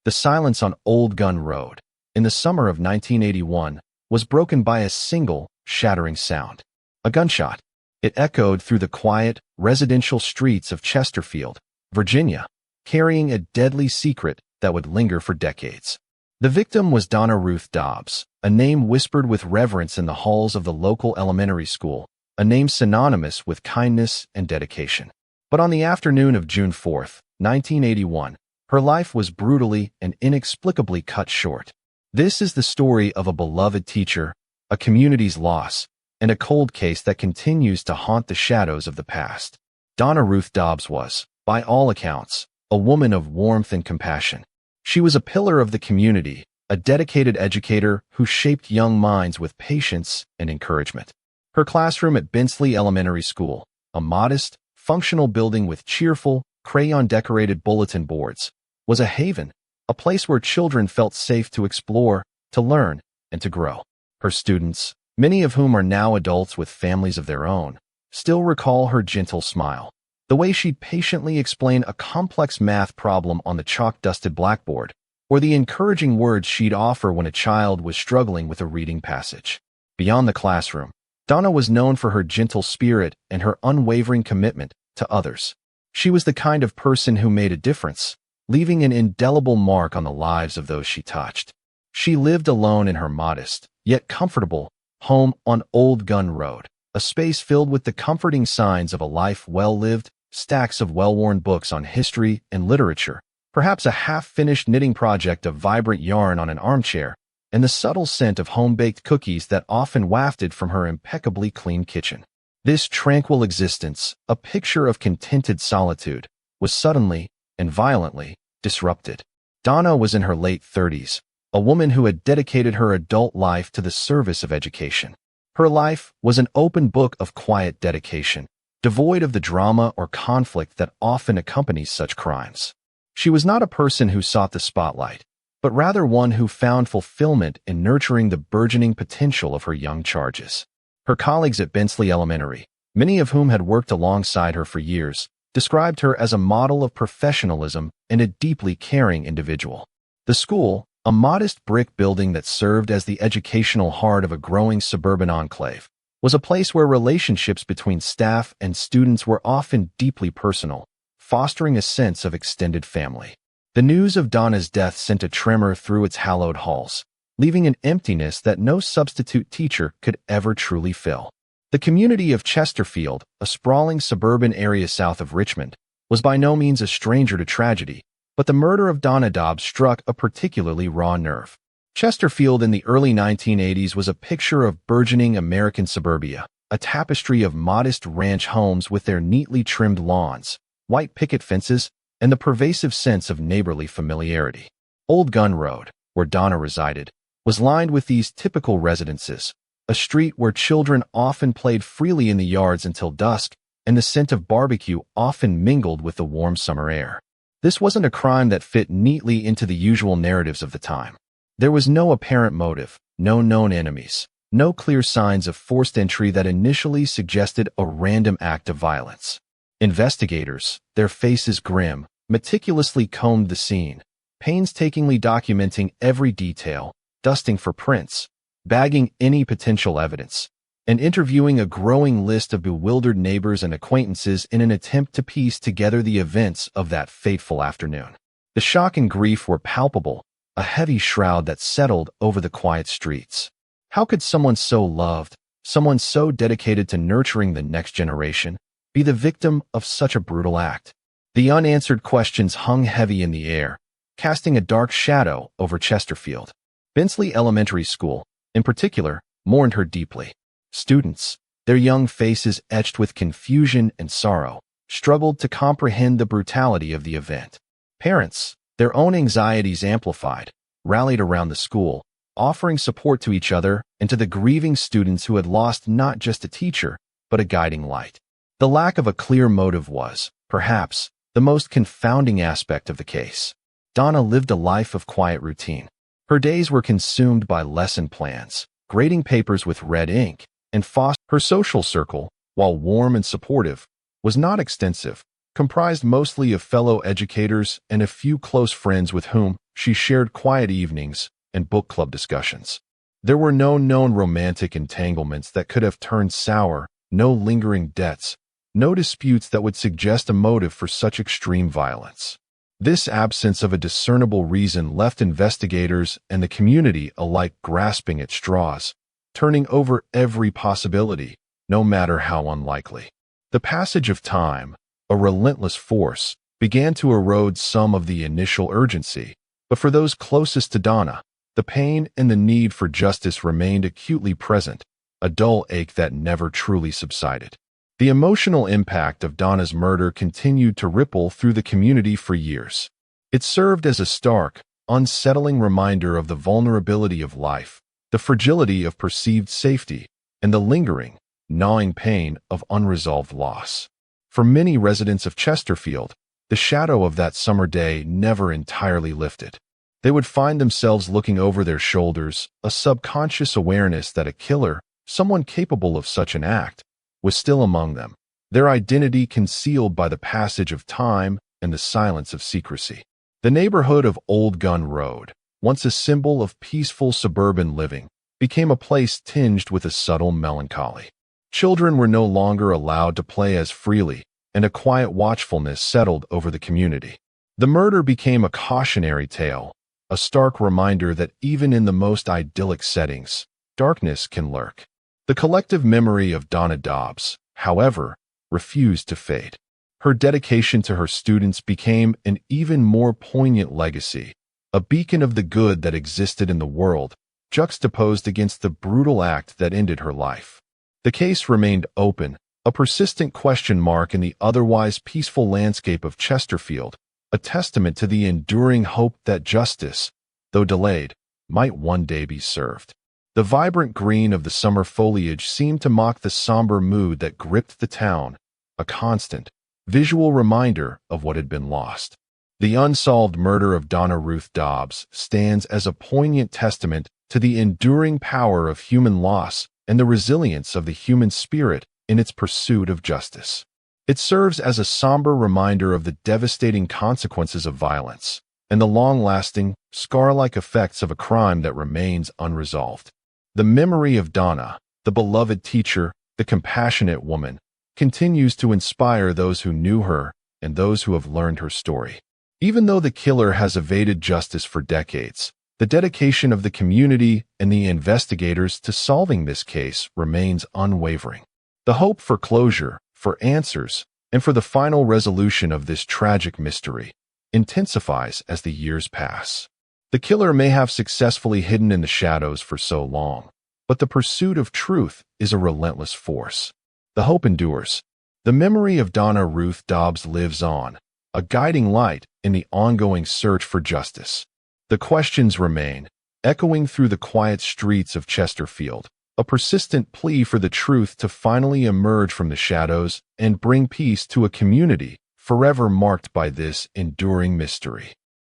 The silence on Old Gun Road, in the summer of 1981, was broken by a single, shattering sound. A gunshot. It echoed through the quiet, residential streets of Chesterfield, Virginia, carrying a deadly secret that would linger for decades. The victim was Donna Ruth Dobbs, a name whispered with reverence in the halls of the local elementary school, a name synonymous with kindness and dedication. But on the afternoon of June 4, 1981, her life was brutally and inexplicably cut short. This is the story of a beloved teacher, a community's loss, and a cold case that continues to haunt the shadows of the past. Donna Ruth Dobbs was, by all accounts, a woman of warmth and compassion. She was a pillar of the community, a dedicated educator who shaped young minds with patience and encouragement. Her classroom at Bensley Elementary School, a modest, functional building with cheerful, crayon-decorated bulletin boards, was a haven, a place where children felt safe to explore, to learn, and to grow. Her students, many of whom are now adults with families of their own, still recall her gentle smile, the way she'd patiently explain a complex math problem on the chalk-dusted blackboard, or the encouraging words she'd offer when a child was struggling with a reading passage. Beyond the classroom, Donna was known for her gentle spirit and her unwavering commitment to others. She was the kind of person who made a difference, leaving an indelible mark on the lives of those she touched. She lived alone in her modest, yet comfortable, home on Old Gun Road, a space filled with the comforting signs of a life well lived, stacks of well-worn books on history and literature, perhaps a half-finished knitting project of vibrant yarn on an armchair, and the subtle scent of home-baked cookies that often wafted from her impeccably clean kitchen. This tranquil existence, a picture of contented solitude, was suddenly and violently disrupted. Donna was in her late 30s, a woman who had dedicated her adult life to the service of education. Her life was an open book of quiet dedication, devoid of the drama or conflict that often accompanies such crimes. She was not a person who sought the spotlight, but rather one who found fulfillment in nurturing the burgeoning potential of her young charges. Her colleagues at Bensley Elementary, many of whom had worked alongside her for years, described her as a model of professionalism and a deeply caring individual. The school, a modest brick building that served as the educational heart of a growing suburban enclave, was a place where relationships between staff and students were often deeply personal, fostering a sense of extended family. The news of Donna's death sent a tremor through its hallowed halls, leaving an emptiness that no substitute teacher could ever truly fill. The community of Chesterfield, a sprawling suburban area south of Richmond, was by no means a stranger to tragedy, but the murder of Donna Dobbs struck a particularly raw nerve. Chesterfield in the early 1980s was a picture of burgeoning American suburbia, a tapestry of modest ranch homes with their neatly trimmed lawns, white picket fences, and the pervasive sense of neighborly familiarity. Old Gun Road, where Donna resided, was lined with these typical residences, a street where children often played freely in the yards until dusk, and the scent of barbecue often mingled with the warm summer air. This wasn't a crime that fit neatly into the usual narratives of the time. There was no apparent motive, no known enemies, no clear signs of forced entry that initially suggested a random act of violence. Investigators, their faces grim, meticulously combed the scene, painstakingly documenting every detail, dusting for prints, bagging any potential evidence, and interviewing a growing list of bewildered neighbors and acquaintances in an attempt to piece together the events of that fateful afternoon. The shock and grief were palpable, a heavy shroud that settled over the quiet streets. How could someone so loved, someone so dedicated to nurturing the next generation, be the victim of such a brutal act? The unanswered questions hung heavy in the air, casting a dark shadow over Chesterfield. Bensley Elementary School, in particular, mourned her deeply. Students, their young faces etched with confusion and sorrow, struggled to comprehend the brutality of the event. Parents, their own anxieties amplified, rallied around the school, offering support to each other and to the grieving students who had lost not just a teacher, but a guiding light. The lack of a clear motive was, perhaps, the most confounding aspect of the case. Donna lived a life of quiet routine. Her days were consumed by lesson plans, grading papers with red ink, and her social circle, while warm and supportive, was not extensive, comprised mostly of fellow educators and a few close friends with whom she shared quiet evenings and book club discussions. There were no known romantic entanglements that could have turned sour, no lingering debts, no disputes that would suggest a motive for such extreme violence. This absence of a discernible reason left investigators and the community alike grasping at straws, turning over every possibility, no matter how unlikely. The passage of time, a relentless force, began to erode some of the initial urgency, but for those closest to Donna, the pain and the need for justice remained acutely present, a dull ache that never truly subsided. The emotional impact of Donna's murder continued to ripple through the community for years. It served as a stark, unsettling reminder of the vulnerability of life, the fragility of perceived safety, and the lingering, gnawing pain of unresolved loss. For many residents of Chesterfield, the shadow of that summer day never entirely lifted. They would find themselves looking over their shoulders, a subconscious awareness that a killer, someone capable of such an act, was still among them, their identity concealed by the passage of time and the silence of secrecy. The neighborhood of Old Gun Road, once a symbol of peaceful suburban living, became a place tinged with a subtle melancholy. Children were no longer allowed to play as freely, and a quiet watchfulness settled over the community. The murder became a cautionary tale, a stark reminder that even in the most idyllic settings, darkness can lurk. The collective memory of Donna Dobbs, however, refused to fade. Her dedication to her students became an even more poignant legacy, a beacon of the good that existed in the world, juxtaposed against the brutal act that ended her life. The case remained open, a persistent question mark in the otherwise peaceful landscape of Chesterfield, a testament to the enduring hope that justice, though delayed, might one day be served. The vibrant green of the summer foliage seemed to mock the somber mood that gripped the town, a constant, visual reminder of what had been lost. The unsolved murder of Donna Ruth Dobbs stands as a poignant testament to the enduring power of human loss and the resilience of the human spirit in its pursuit of justice. It serves as a somber reminder of the devastating consequences of violence and the long-lasting, scar-like effects of a crime that remains unresolved. The memory of Donna, the beloved teacher, the compassionate woman, continues to inspire those who knew her and those who have learned her story. Even though the killer has evaded justice for decades, the dedication of the community and the investigators to solving this case remains unwavering. The hope for closure, for answers, and for the final resolution of this tragic mystery intensifies as the years pass. The killer may have successfully hidden in the shadows for so long, but the pursuit of truth is a relentless force. The hope endures. The memory of Donna Ruth Dobbs lives on, a guiding light in the ongoing search for justice. The questions remain, echoing through the quiet streets of Chesterfield, a persistent plea for the truth to finally emerge from the shadows and bring peace to a community forever marked by this enduring mystery.